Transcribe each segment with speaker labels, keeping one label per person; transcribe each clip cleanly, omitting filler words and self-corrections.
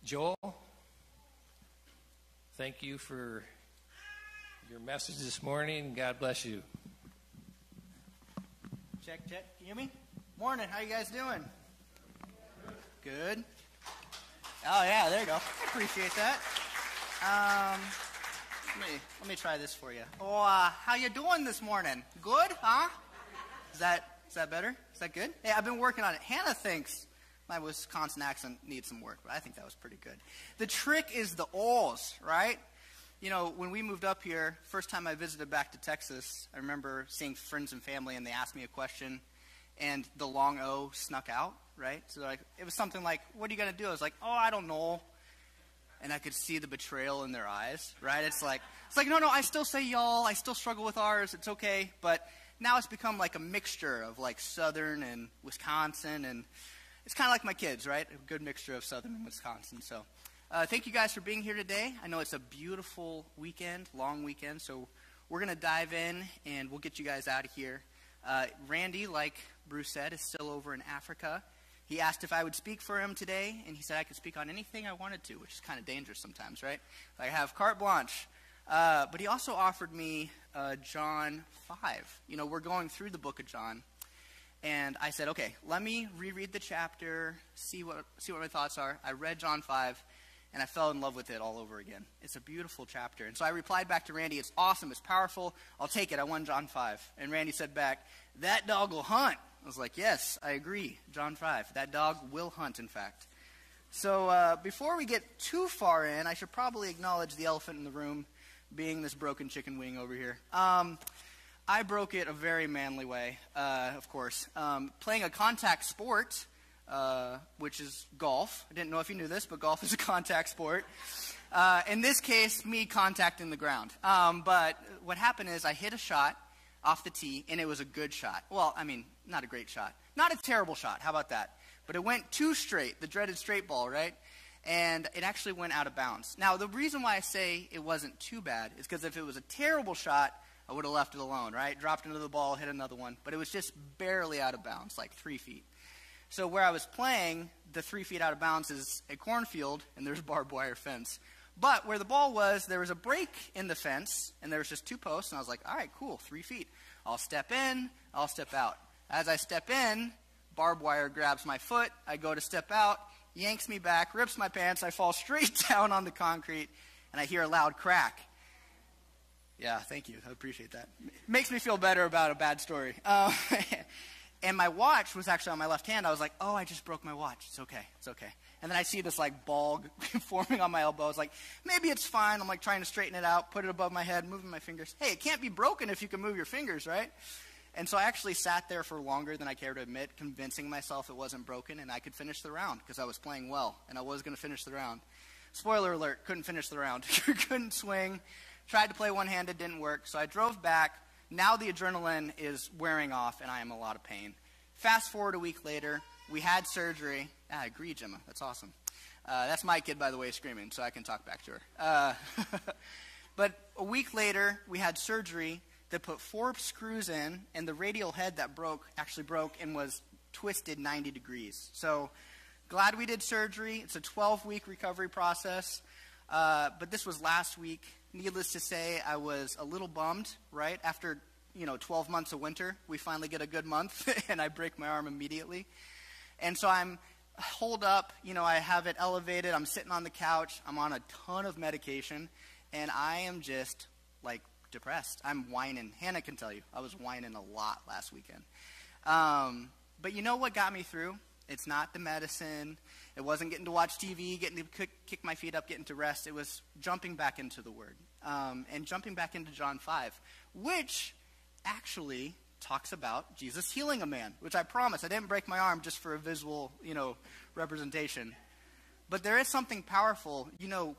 Speaker 1: Joel, thank you for your message this morning. God bless you.
Speaker 2: Check. Can you hear me? Morning. How you guys doing? Good. Oh, yeah, there you go. I appreciate that. Let me try this for you. Oh, how you doing this morning? Good, huh? Is that better? Is that good? Hey, I've been working on it. Hannah thinks my Wisconsin accent needs some work, but I think that was pretty good. The trick is the O's, right? You know, when we moved up here, first time I visited back to Texas, I remember seeing friends and family, and they asked me a question, and the long O snuck out, right? So like, it was something like, what are you going to do? I was like, oh, I don't know. And I could see the betrayal in their eyes, right? It's like, no, I still say y'all. I still struggle with ours. It's okay. But now it's become like a mixture of like Southern and Wisconsin, and it's kind of like my kids, right? A good mixture of Southern and Wisconsin. So thank you guys for being here today. I know it's a beautiful weekend, long weekend, so we're going to dive in, and we'll get you guys out of here. Randy, like Bruce said, is still over in Africa. He asked if I would speak for him today, and he said I could speak on anything I wanted to, which is kind of dangerous sometimes, right? I have carte blanche. But he also offered me John 5. You know, we're going through the book of John. And I said, okay, let me reread the chapter, see what my thoughts are. I read John 5, and I fell in love with it all over again. It's a beautiful chapter. And so I replied back to Randy, it's awesome, it's powerful, I'll take it, I won John 5. And Randy said back, that dog will hunt. I was like, yes, I agree, John 5. That dog will hunt, in fact. So before we get too far in, I should probably acknowledge the elephant in the room, being this broken chicken wing over here. I broke it a very manly way, of course. Playing a contact sport, which is golf. I didn't know if you knew this, but golf is a contact sport. In this case, me contacting the ground. But what happened is I hit a shot off the tee, and it was a good shot. Well, I mean, not a great shot. Not a terrible shot. How about that? But it went too straight, the dreaded straight ball, right? And it actually went out of bounds. Now, the reason why I say it wasn't too bad is because if it was a terrible shot, I would have left it alone, right? Dropped into the ball, hit another one. But it was just barely out of bounds, like 3 feet. So where I was playing, the 3 feet out of bounds is a cornfield, and there's a barbed wire fence. But where the ball was, there was a break in the fence, and there was just 2 posts. And I was like, all right, cool, 3 feet. I'll step in, I'll step out. As I step in, barbed wire grabs my foot. I go to step out, yanks me back, rips my pants. I fall straight down on the concrete, and I hear a loud crack. Yeah, thank you. I appreciate that. Makes me feel better about a bad story. And my watch was actually on my left hand. I was like, oh, I just broke my watch. It's okay. It's okay. And then I see this like ball forming on my elbow. I was like, maybe it's fine. I'm like trying to straighten it out, put it above my head, moving my fingers. Hey, it can't be broken if you can move your fingers, right? And so I actually sat there for longer than I care to admit, convincing myself it wasn't broken and I could finish the round because I was playing well and I was going to finish the round. Spoiler alert, couldn't finish the round. Couldn't swing. Tried to play one-handed, didn't work. So I drove back. Now the adrenaline is wearing off, and I am in a lot of pain. Fast forward a week later, we had surgery. I agree, Gemma. That's awesome. That's my kid, by the way, screaming, so I can talk back to her. But a week later, we had surgery that put 4 screws in, and the radial head that actually broke and was twisted 90 degrees. So glad we did surgery. It's a 12-week recovery process. But this was last week. Needless to say, I was a little bummed, right? After, 12 months of winter, we finally get a good month, and I break my arm immediately. And so I'm holed up, I have it elevated, I'm sitting on the couch, I'm on a ton of medication, and I am just, depressed. I'm whining. Hannah can tell you, I was whining a lot last weekend. But you know what got me through? It's not the medicine. It wasn't getting to watch TV, getting to kick my feet up, getting to rest. It was jumping back into the Word and jumping back into John 5, which actually talks about Jesus healing a man, which I promise. I didn't break my arm just for a visual, representation. But there is something powerful,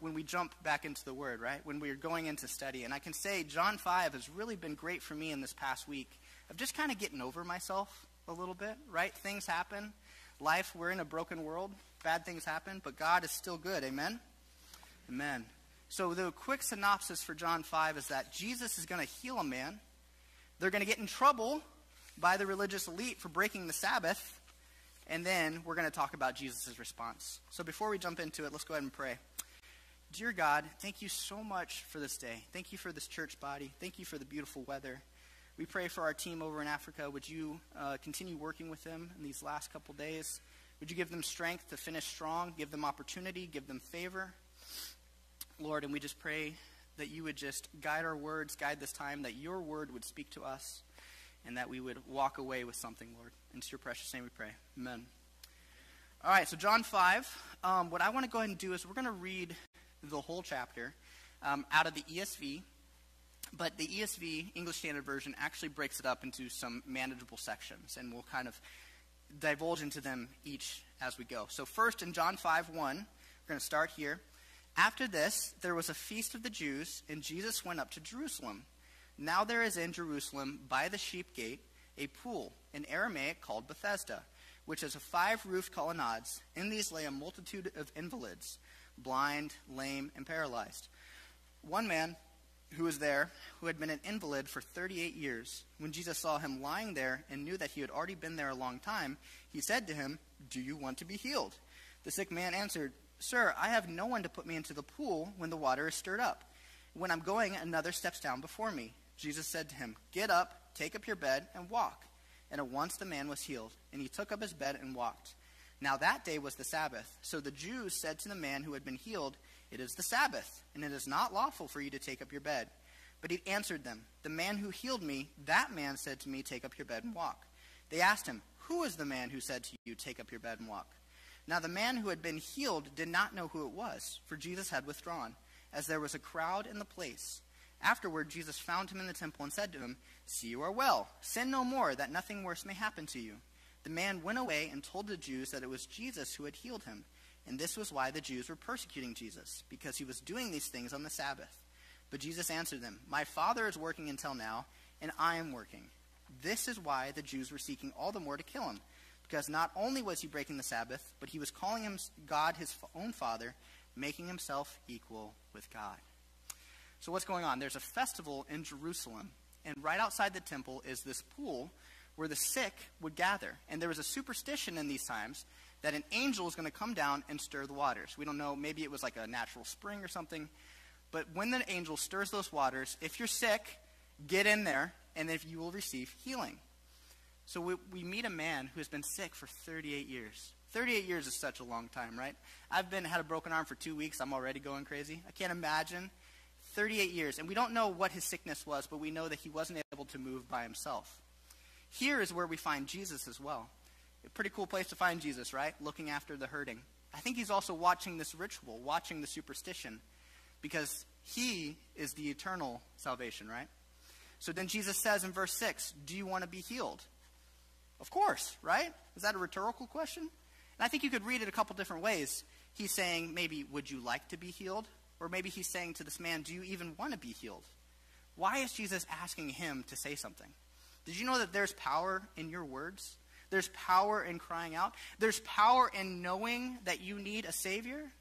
Speaker 2: when we jump back into the Word, right? When we're going into study. And I can say John 5 has really been great for me in this past week of just kind of getting over myself a little bit, right? Things happen. Life, we're in a broken world. Bad things happen, but God is still good. Amen? Amen. So the quick synopsis for John 5 is that Jesus is going to heal a man. They're going to get in trouble by the religious elite for breaking the Sabbath. And then we're going to talk about Jesus' response. So before we jump into it, let's go ahead and pray. Dear God, thank you so much for this day. Thank you for this church body. Thank you for the beautiful weather. We pray for our team over in Africa. Would you continue working with them in these last couple days? Would you give them strength to finish strong, give them opportunity, give them favor? Lord, and we just pray that you would just guide our words, guide this time, that your word would speak to us, and that we would walk away with something, Lord. In your precious name we pray. Amen. All right, so John 5. What I want to go ahead and do is we're going to read the whole chapter out of the ESV. But the ESV, English Standard Version, actually breaks it up into some manageable sections, and we'll kind of divulge into them each as we go. So first, in John 5:1, we're going to start here. After this, there was a feast of the Jews, and Jesus went up to Jerusalem. Now there is in Jerusalem, by the sheep gate, a pool, in Aramaic called Bethesda, which has 5 roofed colonnades. In these lay a multitude of invalids, blind, lame, and paralyzed. One man who was there, who had been an invalid for 38 years. When Jesus saw him lying there and knew that he had already been there a long time, he said to him, "Do you want to be healed?" The sick man answered, "Sir, I have no one to put me into the pool when the water is stirred up. When I'm going, another steps down before me." Jesus said to him, "Get up, take up your bed, and walk." And at once the man was healed, and he took up his bed and walked. Now that day was the Sabbath. So the Jews said to the man who had been healed, "It is the Sabbath, and it is not lawful for you to take up your bed." But he answered them, "The man who healed me, that man said to me, 'Take up your bed and walk.'" They asked him, "Who is the man who said to you, 'Take up your bed and walk'?" Now the man who had been healed did not know who it was, for Jesus had withdrawn, as there was a crowd in the place. Afterward, Jesus found him in the temple and said to him, "See, you are well. Sin no more, that nothing worse may happen to you." The man went away and told the Jews that it was Jesus who had healed him. And this was why the Jews were persecuting Jesus, because he was doing these things on the Sabbath. But Jesus answered them, "My Father is working until now, and I am working." This is why the Jews were seeking all the more to kill him, because not only was he breaking the Sabbath, but he was calling him God his own Father, making himself equal with God. So what's going on? There's a festival in Jerusalem, and right outside the temple is this pool where the sick would gather. And there was a superstition in these times that an angel is going to come down and stir the waters. We don't know, maybe it was like a natural spring or something. But when the angel stirs those waters, if you're sick, get in there, and if you will receive healing. So we meet a man who has been sick for 38 years. 38 years is such a long time, right? I've had a broken arm for 2 weeks. I'm already going crazy. I can't imagine. 38 years. And we don't know what his sickness was, but we know that he wasn't able to move by himself. Here is where we find Jesus as well. A pretty cool place to find Jesus, right? Looking after the hurting. I think he's also watching this ritual, watching the superstition, because he is the eternal salvation, right? So then Jesus says in verse 6, "Do you want to be healed?" Of course, right? Is that a rhetorical question? And I think you could read it a couple different ways. He's saying maybe, "Would you like to be healed?" Or maybe he's saying to this man, "Do you even want to be healed?" Why is Jesus asking him to say something? Did you know that there's power in your words? There's power in crying out. There's power in knowing that you need a Savior.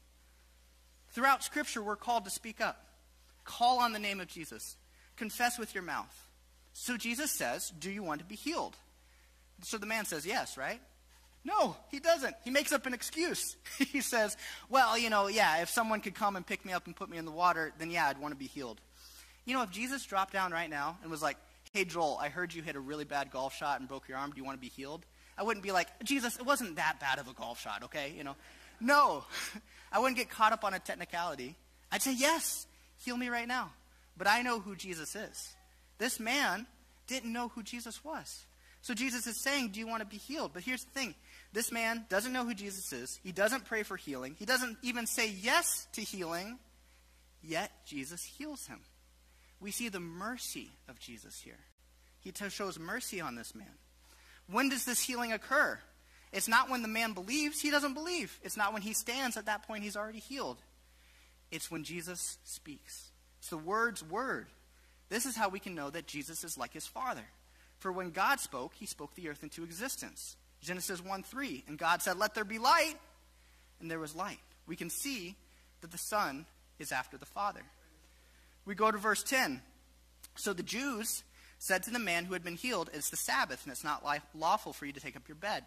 Speaker 2: Throughout Scripture, we're called to speak up. Call on the name of Jesus. Confess with your mouth. So Jesus says, "Do you want to be healed?" So the man says yes, right? No, he doesn't. He makes up an excuse. He says, "Well, if someone could come and pick me up and put me in the water, then yeah, I'd want to be healed." If Jesus dropped down right now and was like, "Hey, Joel, I heard you hit a really bad golf shot and broke your arm. Do you want to be healed?" I wouldn't be like, "Jesus, it wasn't that bad of a golf shot, okay?" No, I wouldn't get caught up on a technicality. I'd say, "Yes, heal me right now." But I know who Jesus is. This man didn't know who Jesus was. So Jesus is saying, "Do you want to be healed?" But here's the thing. This man doesn't know who Jesus is. He doesn't pray for healing. He doesn't even say yes to healing. Yet Jesus heals him. We see the mercy of Jesus here. He shows mercy on this man. When does this healing occur? It's not when the man believes. He doesn't believe. It's not when he stands. At that point, he's already healed. It's when Jesus speaks. It's the word's word. This is how we can know that Jesus is like his Father. For when God spoke, he spoke the earth into existence. Genesis 1:3, and God said, "Let there be light," and there was light. We can see that the Son is after the Father. We go to verse 10. So the Jews said to the man who had been healed, "It's the Sabbath, and it's not lawful for you to take up your bed."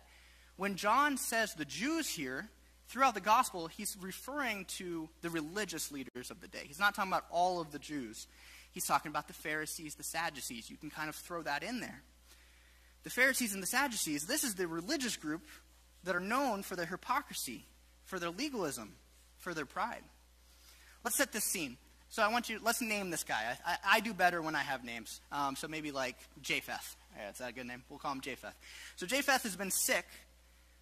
Speaker 2: When John says the Jews here, throughout the gospel, he's referring to the religious leaders of the day. He's not talking about all of the Jews. He's talking about the Pharisees, the Sadducees. You can kind of throw that in there. The Pharisees and the Sadducees, this is the religious group that are known for their hypocrisy, for their legalism, for their pride. Let's set this scene. So let's name this guy. I do better when I have names. So maybe like Japheth. Yeah, is that a good name? We'll call him Japheth. So Japheth has been sick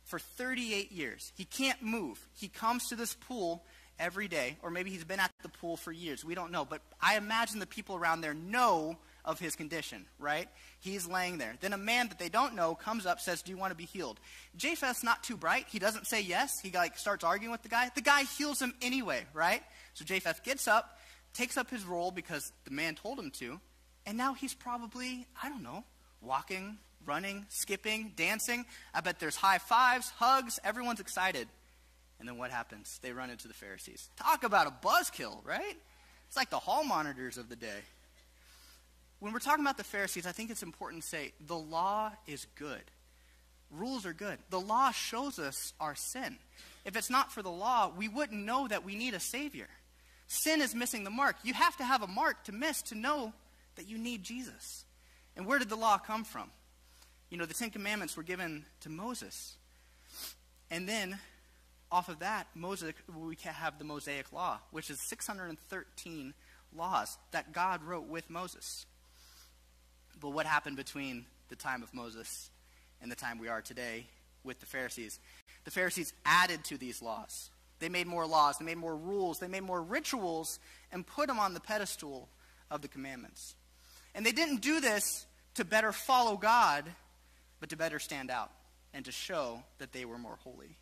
Speaker 2: for 38 years. He can't move. He comes to this pool every day, or maybe he's been at the pool for years. We don't know. But I imagine the people around there know of his condition, right? He's laying there. Then a man that they don't know comes up, says, do you want to be healed? Japheth's not too bright. He doesn't say yes. He starts arguing with the guy. The guy heals him anyway, right? So Japheth gets up, takes up his role because the man told him to, and now he's probably, I don't know, walking, running, skipping, dancing. I bet there's high fives, hugs, everyone's excited. And then what happens? They run into the Pharisees. Talk about a buzzkill, right? It's like the hall monitors of the day. When we're talking about the Pharisees, I think it's important to say the law is good. Rules are good. The law shows us our sin. If it's not for the law, we wouldn't know that we need a Savior. Sin is missing the mark. You have to have a mark to miss to know that you need Jesus. And where did the law come from? You know, the Ten Commandments were given to Moses. And then, off of that, we can have the Mosaic Law, which is 613 laws that God wrote with Moses. But what happened between the time of Moses and the time we are today with the Pharisees? The Pharisees added to these laws. They made more laws, they made more rules, they made more rituals, and put them on the pedestal of the commandments. And they didn't do this to better follow God, but to better stand out and to show that they were more holy.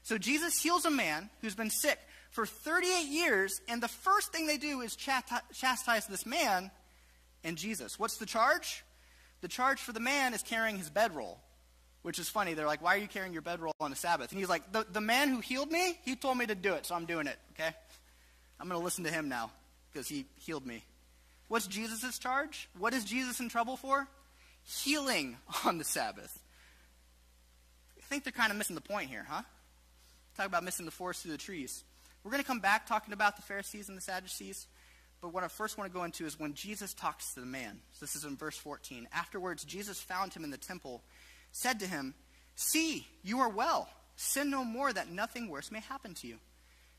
Speaker 2: So Jesus heals a man who's been sick for 38 years, and the first thing they do is chastise this man and Jesus. What's the charge? The charge for the man is carrying his bedroll, which is funny. They're like, why are you carrying your bedroll on the Sabbath? And he's like, the man who healed me, he told me to do it, so I'm doing it, okay? I'm going to listen to him now because he healed me. What's Jesus' charge? What is Jesus in trouble for? Healing on the Sabbath. I think they're kind of missing the point here, huh? Talk about missing the forest through the trees. We're going to come back talking about the Pharisees and the Sadducees. But what I first want to go into is when Jesus talks to the man. So this is in verse 14. Afterwards, Jesus found him in the temple, said to him, see, you are well. Sin no more, that nothing worse may happen to you.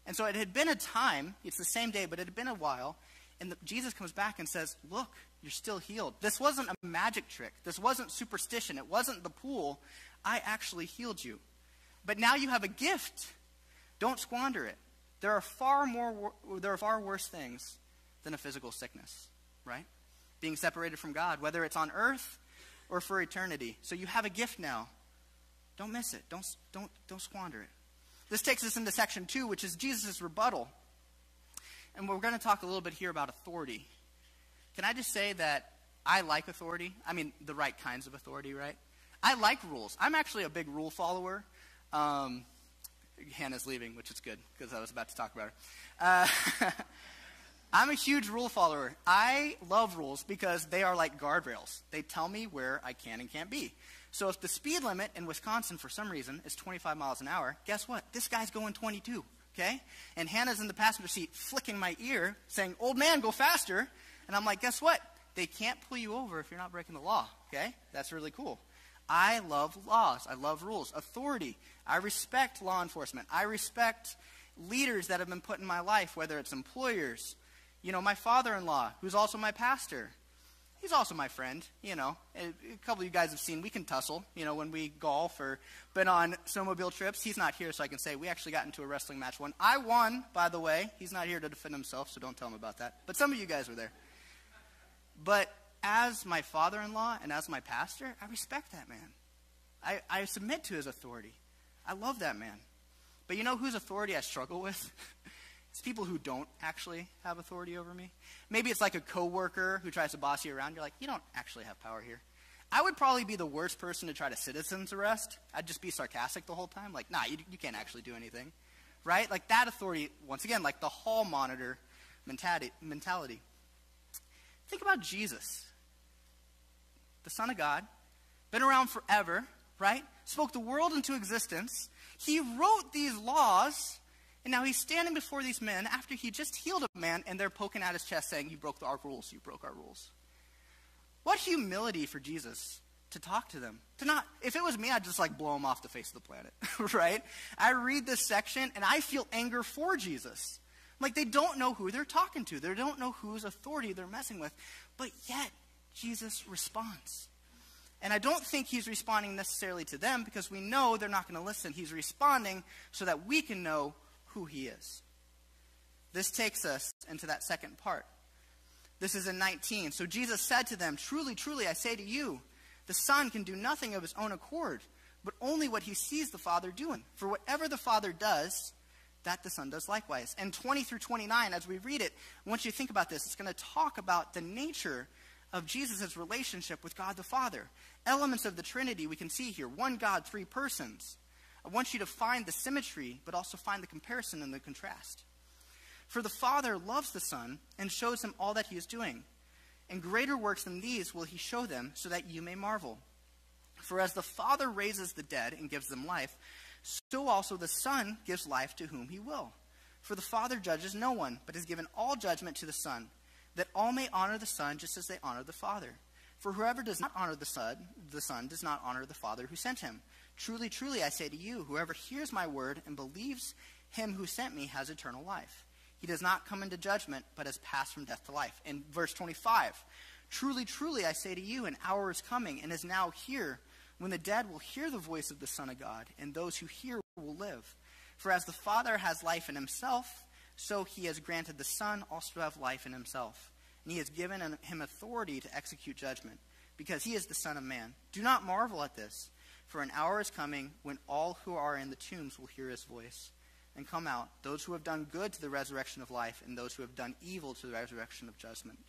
Speaker 2: And so it had been a time, it's the same day, but it had been a while, and Jesus comes back and says, look, you're still healed. This wasn't a magic trick. This wasn't superstition. It wasn't the pool. I actually healed you. But now you have a gift. Don't squander it. There are far worse things than a physical sickness, right? Being separated from God, whether it's on earth or for eternity. So you have a gift now. Don't miss it. Don't squander it. This takes us into section 2, which is Jesus' rebuttal. And we're going to talk a little bit here about authority. Can I just say that I like authority? I mean, the right kinds of authority, right? I like rules. I'm actually a big rule follower. Hannah's leaving, which is good, because I was about to talk about her. I'm a huge rule follower. I love rules because they are like guardrails. They tell me where I can and can't be. So if the speed limit in Wisconsin, for some reason, is 25 miles an hour, guess what? This guy's going 22, okay? And Hannah's in the passenger seat flicking my ear, saying, old man, go faster. And I'm like, guess what? They can't pull you over if you're not breaking the law, okay? That's really cool. I love laws. I love rules. Authority. I respect law enforcement. I respect leaders that have been put in my life, whether it's employers. You know, my father-in-law, who's also my pastor. He's also my friend, you know. A couple of you guys have seen, we can tussle, you know, when we golf or been on snowmobile trips. He's not here, so I can say we actually got into a wrestling match one. I won, by the way. He's not here to defend himself, so don't tell him about that. But some of you guys were there. But as my father-in-law and as my pastor, I respect that man. I submit to his authority. I love that man. But you know whose authority I struggle with? It's people who don't actually have authority over me. Maybe it's like a coworker who tries to boss you around. You're like, you don't actually have power here. I would probably be the worst person to try to citizen's arrest. I'd just be sarcastic the whole time. Like, nah, you can't actually do anything. Right? Like that authority, once again, like the hall monitor mentality. Think about Jesus, the Son of God, been around forever, right? Spoke the world into existence. He wrote these laws, and now he's standing before these men after he just healed a man, and they're poking at his chest saying, you broke our rules, you broke our rules. What humility for Jesus to talk to them. If it was me, I'd just blow him off the face of the planet, right? I read this section, and I feel anger for Jesus. They don't know who they're talking to. They don't know whose authority they're messing with. But yet, Jesus responds. And I don't think he's responding necessarily to them because we know they're not going to listen. He's responding so that we can know who he is. This takes us into that second part. This is in 19. So Jesus said to them, truly, truly, I say to you, the Son can do nothing of his own accord, but only what he sees the Father doing. For whatever the Father does, that the Son does likewise. And 20 through 29, as we read it, I want you to think about this. It's going to talk about the nature of Jesus' relationship with God the Father. Elements of the Trinity we can see here. One God, three persons. I want you to find the symmetry, but also find the comparison and the contrast. For the Father loves the Son and shows him all that he is doing. And greater works than these will he show them, so that you may marvel. For as the Father raises the dead and gives them life, so also the Son gives life to whom he will. For the Father judges no one, but has given all judgment to the Son, that all may honor the Son just as they honor the Father. For whoever does not honor the Son does not honor the Father who sent him. Truly, truly, I say to you, whoever hears my word and believes him who sent me has eternal life. He does not come into judgment, but has passed from death to life. In verse 25, truly, truly, I say to you, an hour is coming and is now here, when the dead will hear the voice of the Son of God, and those who hear will live. For as the Father has life in himself, so he has granted the Son also to have life in himself. And he has given him authority to execute judgment, because he is the Son of Man. Do not marvel at this, for an hour is coming when all who are in the tombs will hear his voice and come out, those who have done good to the resurrection of life, and those who have done evil to the resurrection of judgment.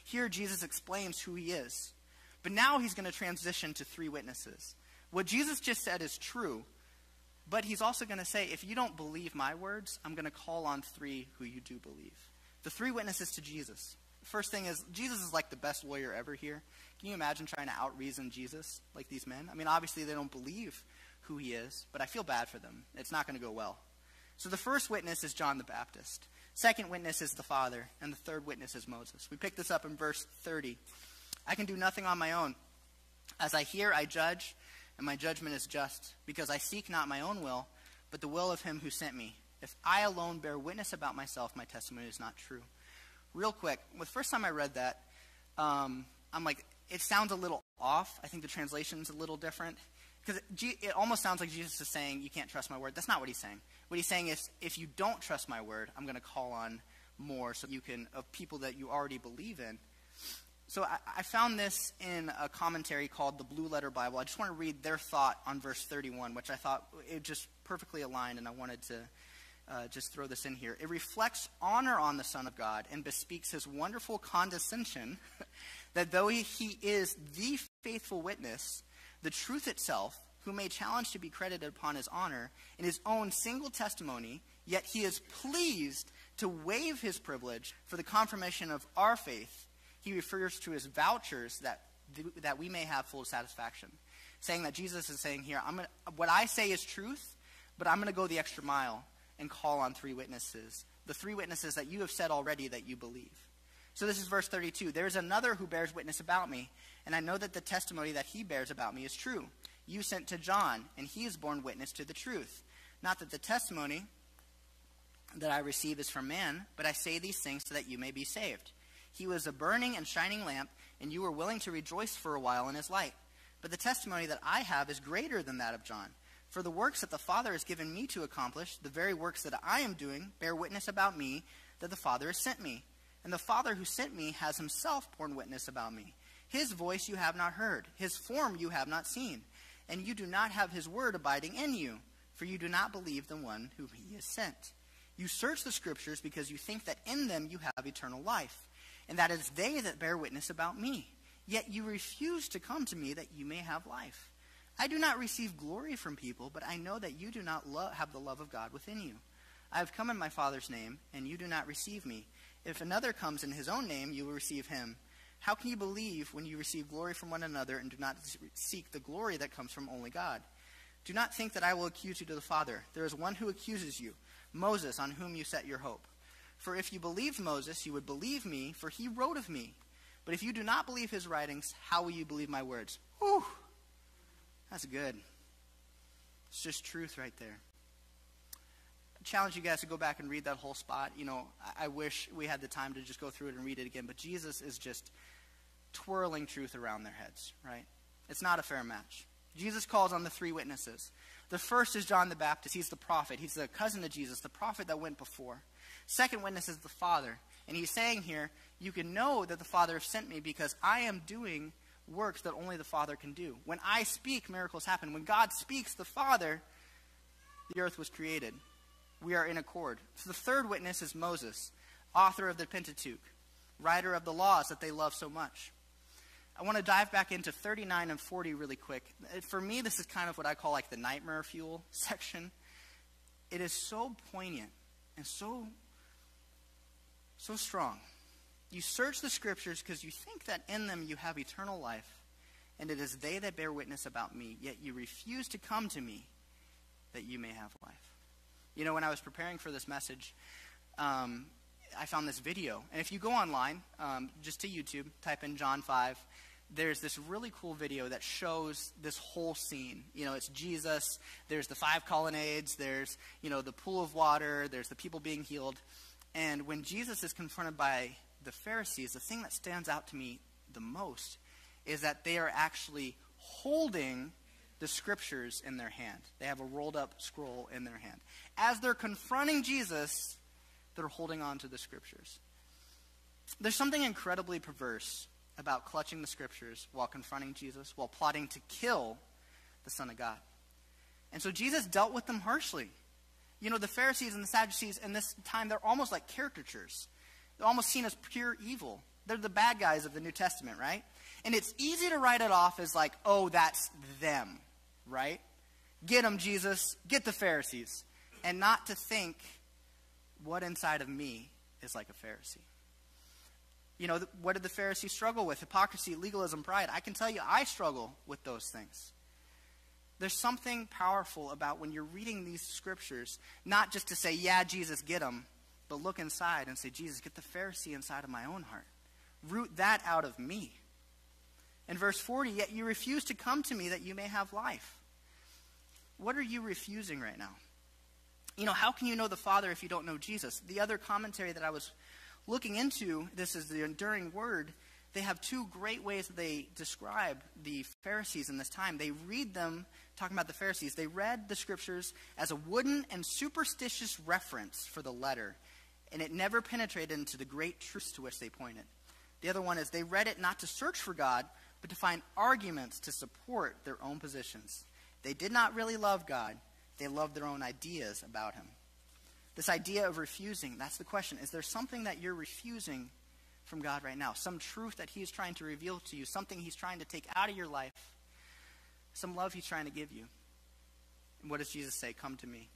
Speaker 2: Here Jesus explains who he is. But now he's going to transition to three witnesses. What Jesus just said is true, but he's also going to say, if you don't believe my words, I'm going to call on three who you do believe. The three witnesses to Jesus. First thing is, Jesus is like the best lawyer ever here. Can you imagine trying to out-reason Jesus like these men? I mean, obviously they don't believe who he is, but I feel bad for them. It's not going to go well. So the first witness is John the Baptist. Second witness is the Father, and the third witness is Moses. We pick this up in verse 30. I can do nothing on my own. As I hear, I judge, and my judgment is just, because I seek not my own will, but the will of him who sent me. If I alone bear witness about myself, my testimony is not true. Real quick, the first time I read that, I'm like, it sounds a little off. I think the translation's a little different. Because it almost sounds like Jesus is saying, you can't trust my word. That's not what he's saying. What he's saying is, if you don't trust my word, I'm going to call on more so you can, of people that you already believe in. So I found this in a commentary called the Blue Letter Bible. I just want to read their thought on verse 31, which I thought it just perfectly aligned, and I wanted to just throw this in here. It reflects honor on the Son of God and bespeaks his wonderful condescension that though he is the faithful witness, the truth itself, who may challenge to be credited upon his honor in his own single testimony, yet he is pleased to waive his privilege for the confirmation of our faith. He refers to his vouchers that we may have full satisfaction. Saying that Jesus is saying here, what I say is truth, but I'm going to go the extra mile and call on three witnesses. The three witnesses that you have said already that you believe. So this is verse 32. There is another who bears witness about me, and I know that the testimony that he bears about me is true. You sent to John, and he has borne witness to the truth. Not that the testimony that I receive is from man, but I say these things so that you may be saved. He was a burning and shining lamp, and you were willing to rejoice for a while in his light. But the testimony that I have is greater than that of John. For the works that the Father has given me to accomplish, the very works that I am doing, bear witness about me that the Father has sent me. And the Father who sent me has himself borne witness about me. His voice you have not heard, his form you have not seen, and you do not have his word abiding in you, for you do not believe the one whom he has sent. You search the Scriptures because you think that in them you have eternal life, and that it is they that bear witness about me. Yet you refuse to come to me that you may have life. I do not receive glory from people, but I know that you do not have the love of God within you. I have come in my Father's name, and you do not receive me. If another comes in his own name, you will receive him. How can you believe when you receive glory from one another and do not seek the glory that comes from only God? Do not think that I will accuse you to the Father. There is one who accuses you, Moses, on whom you set your hope. For if you believed Moses, you would believe me, for he wrote of me. But if you do not believe his writings, how will you believe my words? Whew, that's good. It's just truth right there. I challenge you guys to go back and read that whole spot. I wish we had the time to just go through it and read it again, but Jesus is just twirling truth around their heads, right? It's not a fair match. Jesus calls on the three witnesses. The first is John the Baptist. He's the prophet. He's the cousin of Jesus, the prophet that went before. Second witness is the Father. And he's saying here, you can know that the Father has sent me because I am doing works that only the Father can do. When I speak, miracles happen. When God speaks, the Father, the earth was created. We are in accord. So the third witness is Moses, author of the Pentateuch, writer of the laws that they love so much. I want to dive back into 39 and 40 really quick. For me, this is kind of what I call like the nightmare fuel section. It is so poignant and so strong. You search the scriptures because you think that in them you have eternal life, and it is they that bear witness about me, yet you refuse to come to me that you may have life. When I was preparing for this message, I found this video. And if you go online, just to YouTube, type in John 5, there's this really cool video that shows this whole scene. It's Jesus, there's the 5 colonnades, there's, the pool of water, there's the people being healed. And when Jesus is confronted by the Pharisees, the thing that stands out to me the most is that they are actually holding the scriptures in their hand. They have a rolled up scroll in their hand. As they're confronting Jesus, they're holding on to the scriptures. There's something incredibly perverse about clutching the scriptures while confronting Jesus, while plotting to kill the Son of God. And so Jesus dealt with them harshly. The Pharisees and the Sadducees in this time, they're almost like caricatures. They're almost seen as pure evil. They're the bad guys of the New Testament, right? And it's easy to write it off as like, oh, that's them, right? Get them, Jesus. Get the Pharisees. And not to think what inside of me is like a Pharisee. What did the Pharisees struggle with? Hypocrisy, legalism, pride. I can tell you I struggle with those things. There's something powerful about when you're reading these scriptures, not just to say, yeah, Jesus, get them, but look inside and say, Jesus, get the Pharisee inside of my own heart. Root that out of me. In verse 40, yet you refuse to come to me that you may have life. What are you refusing right now? How can you know the Father if you don't know Jesus? The other commentary that I was looking into, this is the enduring word, they have 2 great ways that they describe the Pharisees in this time. They read them, talking about the Pharisees, they read the scriptures as a wooden and superstitious reference for the letter, and it never penetrated into the great truths to which they pointed. The other one is they read it not to search for God, but to find arguments to support their own positions. They did not really love God. They loved their own ideas about him. This idea of refusing, that's the question. Is there something that you're refusing from God right now? Some truth that he's trying to reveal to you, something he's trying to take out of your life, some love he's trying to give you. And what does Jesus say? Come to me.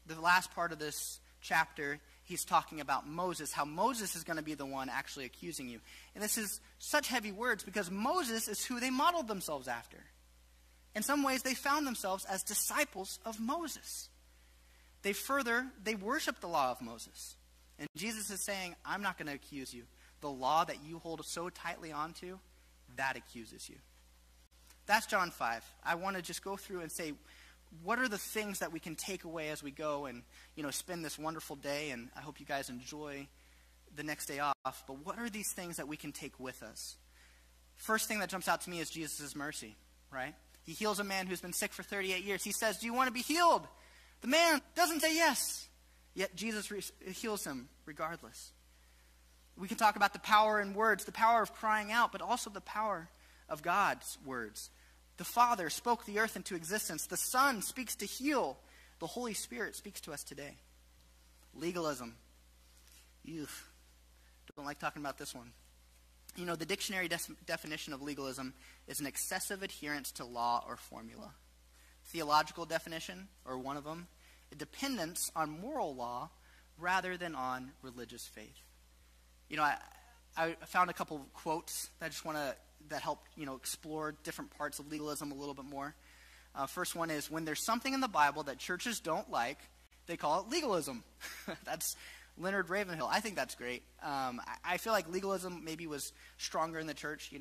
Speaker 2: The last part of this chapter, he's talking about Moses, how Moses is going to be the one actually accusing you. And this is such heavy words because Moses is who they modeled themselves after. In some ways, they found themselves as disciples of Moses. They worship the law of Moses. And Jesus is saying, I'm not going to accuse you. The law that you hold so tightly onto, that accuses you. That's John 5. I want to just go through and say, what are the things that we can take away as we go and, spend this wonderful day? And I hope you guys enjoy the next day off. But what are these things that we can take with us? First thing that jumps out to me is Jesus' mercy, right? He heals a man who's been sick for 38 years. He says, do you want to be healed? The man doesn't say yes. Yet Jesus heals him regardless. We can talk about the power in words, the power of crying out, but also the power of God's words. The Father spoke the earth into existence. The Son speaks to heal. The Holy Spirit speaks to us today. Legalism. Ew. Don't like talking about this one. The dictionary definition of legalism is an excessive adherence to law or formula. Theological definition, or one of them, a dependence on moral law rather than on religious faith. I found a couple of quotes that I just want to, that help, explore different parts of legalism a little bit more. First one is, when there's something in the Bible that churches don't like, they call it legalism. That's Leonard Ravenhill. I think that's great. I feel like legalism maybe was stronger in the church,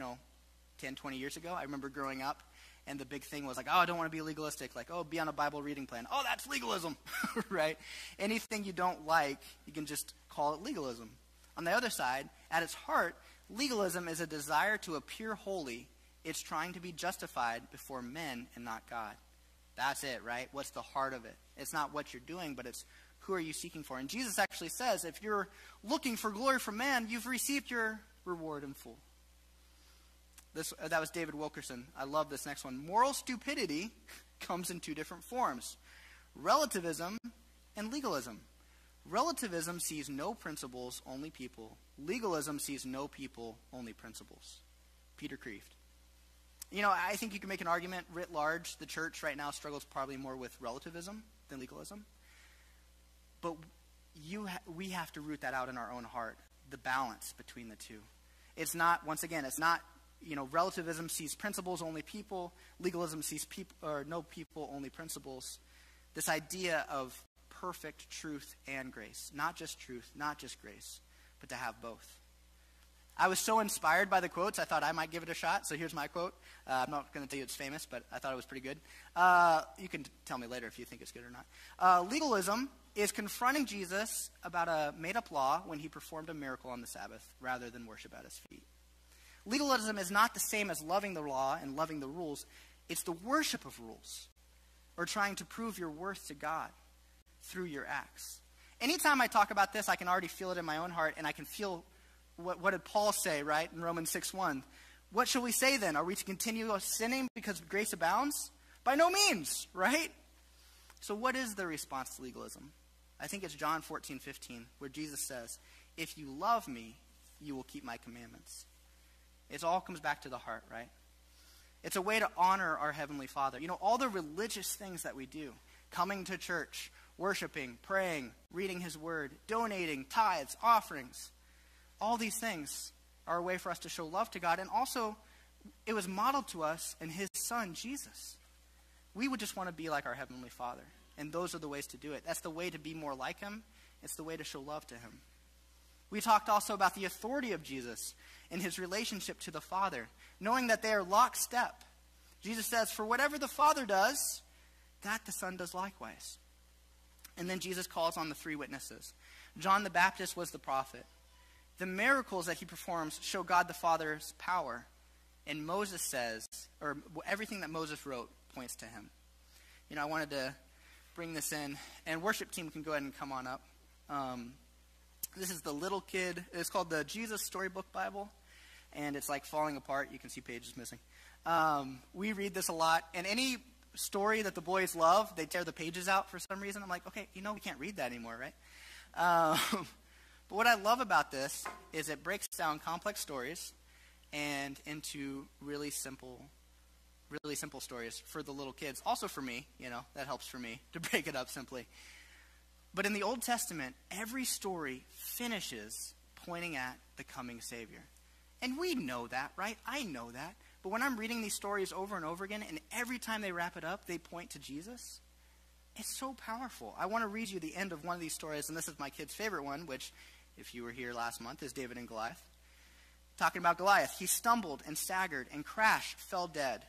Speaker 2: 10, 20 years ago. I remember growing up, and the big thing was like, oh, I don't want to be legalistic. Like, oh, be on a Bible reading plan. Oh, that's legalism, right? Anything you don't like, you can just call it legalism. On the other side, at its heart, legalism is a desire to appear holy. It's trying to be justified before men and not God. That's it, right? What's the heart of it? It's not what you're doing, but it's who are you seeking for. And Jesus actually says, if you're looking for glory from man, you've received your reward in full. That was David Wilkerson. I love this next one. Moral stupidity comes in two different forms: relativism and legalism. Relativism sees no principles, only people. Legalism sees no people, only principles. Peter Kreeft. I think you can make an argument writ large. The church right now struggles probably more with relativism than legalism. But we have to root that out in our own heart, the balance between the two. It's not, once again, it's not, relativism sees principles, only people. Legalism sees no people, only principles. This idea of perfect truth and grace. Not just truth, not just grace, but to have both. I was so inspired by the quotes, I thought I might give it a shot. So here's my quote. I'm not going to tell you it's famous, but I thought it was pretty good. You can tell me later if you think it's good or not. Legalism is confronting Jesus about a made-up law when he performed a miracle on the Sabbath rather than worship at his feet. Legalism is not the same as loving the law and loving the rules. It's the worship of rules, or trying to prove your worth to God through your acts. Anytime I talk about this, I can already feel it in my own heart, and I can feel what did Paul say, right, in Romans 6:1? What shall we say then? Are we to continue sinning because grace abounds? By no means, right? So what is the response to legalism? I think it's John 14:15, where Jesus says, if you love me, you will keep my commandments. It all comes back to the heart, right? It's a way to honor our Heavenly Father. All the religious things that we do, coming to church, worshiping, praying, reading his word, donating, tithes, offerings, all these things are a way for us to show love to God. And also, it was modeled to us in his son, Jesus. We would just want to be like our Heavenly Father. And those are the ways to do it. That's the way to be more like him. It's the way to show love to him. We talked also about the authority of Jesus and his relationship to the Father, knowing that they are lockstep. Jesus says, for whatever the Father does, that the Son does likewise. And then Jesus calls on the three witnesses. John the Baptist was the prophet. The miracles that he performs show God the Father's power. And Moses says, or everything that Moses wrote points to him. I wanted to bring this in. And worship team can go ahead and come on up. This is the little kid. It's called the Jesus Storybook Bible. And it's like falling apart. You can see pages missing. We read this a lot. And any story that the boys love, they tear the pages out for some reason. I'm like, okay, we can't read that anymore, right? But what I love about this is it breaks down complex stories and into really simple stories for the little kids. Also for me, that helps for me to break it up simply. But in the Old Testament, every story finishes pointing at the coming Savior. And we know that, right? I know that. But when I'm reading these stories over and over again, and every time they wrap it up, they point to Jesus, it's so powerful. I want to read you the end of one of these stories, and this is my kid's favorite one, which, if you were here last month, is David and Goliath. Talking about Goliath, he stumbled and staggered and crashed, fell dead.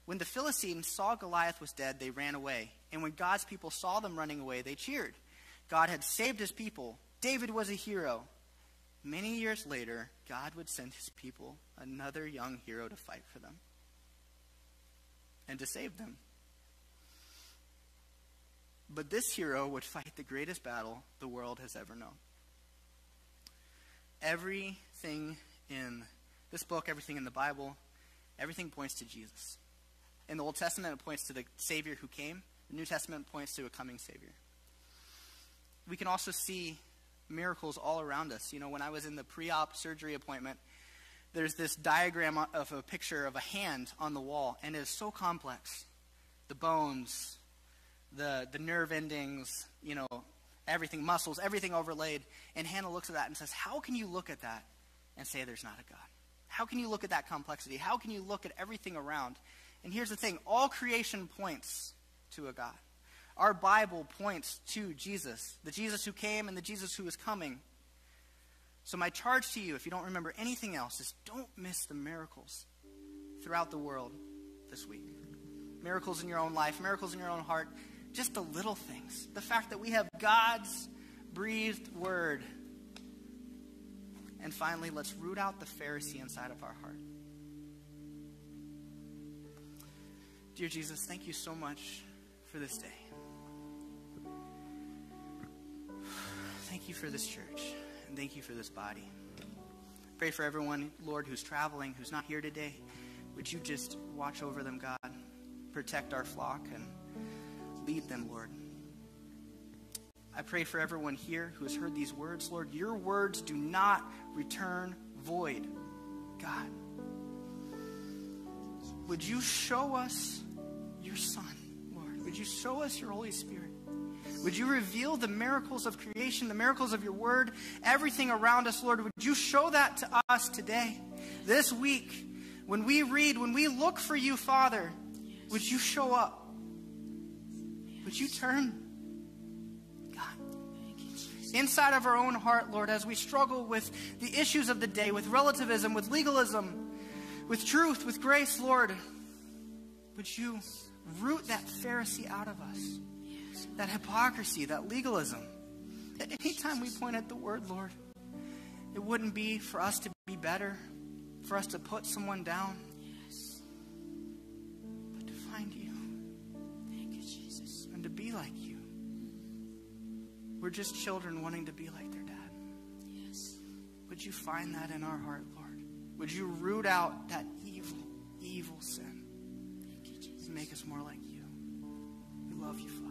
Speaker 2: When the Philistines saw Goliath was dead, they ran away. And when God's people saw them running away, they cheered. God had saved his people. David was a hero. Many years later, God would send his people another young hero to fight for them and to save them. But this hero would fight the greatest battle the world has ever known. Everything in this book, everything in the Bible, everything points to Jesus. In the Old Testament, it points to the Savior who came. The New Testament points to a coming Savior. We can also see miracles all around us. When I was in the pre-op surgery appointment, there's this diagram of a picture of a hand on the wall, and it is so complex. The bones, the nerve endings, everything, muscles, everything overlaid. And Hannah looks at that and says, how can you look at that and say there's not a God? How can you look at that complexity? How can you look at everything around? And here's the thing. All creation points to a God. Our Bible points to Jesus, the Jesus who came and the Jesus who is coming. So my charge to you, if you don't remember anything else, is don't miss the miracles throughout the world this week. Miracles in your own life, miracles in your own heart, just the little things. The fact that we have God's breathed word. And finally, let's root out the Pharisee inside of our heart. Dear Jesus, thank you so much for this day. Thank you for this church, and thank you for this body. Pray for everyone, Lord, who's traveling, who's not here today. Would you just watch over them, God? Protect our flock and lead them, Lord. I pray for everyone here who has heard these words. Lord, your words do not return void. God, would you show us your Son, Lord? Would you show us your Holy Spirit? Would you reveal the miracles of creation, the miracles of your word, everything around us, Lord? Would you show that to us today, this week, when we read, when we look for you, Father? Would you show up? Would you turn? Inside of our own heart, Lord, as we struggle with the issues of the day, with relativism, with legalism, with truth, with grace, Lord, would you root that Pharisee out of us, that hypocrisy, that legalism. That anytime we point at the word, Lord, it wouldn't be for us to be better, for us to put someone down, but to find you. Thank you, Jesus. And to be like you. We're just children wanting to be like their dad. Yes. Would you find that in our heart, Lord? Would you root out that evil, evil sin? Thank you, Jesus. And make us more like you. We love you, Father.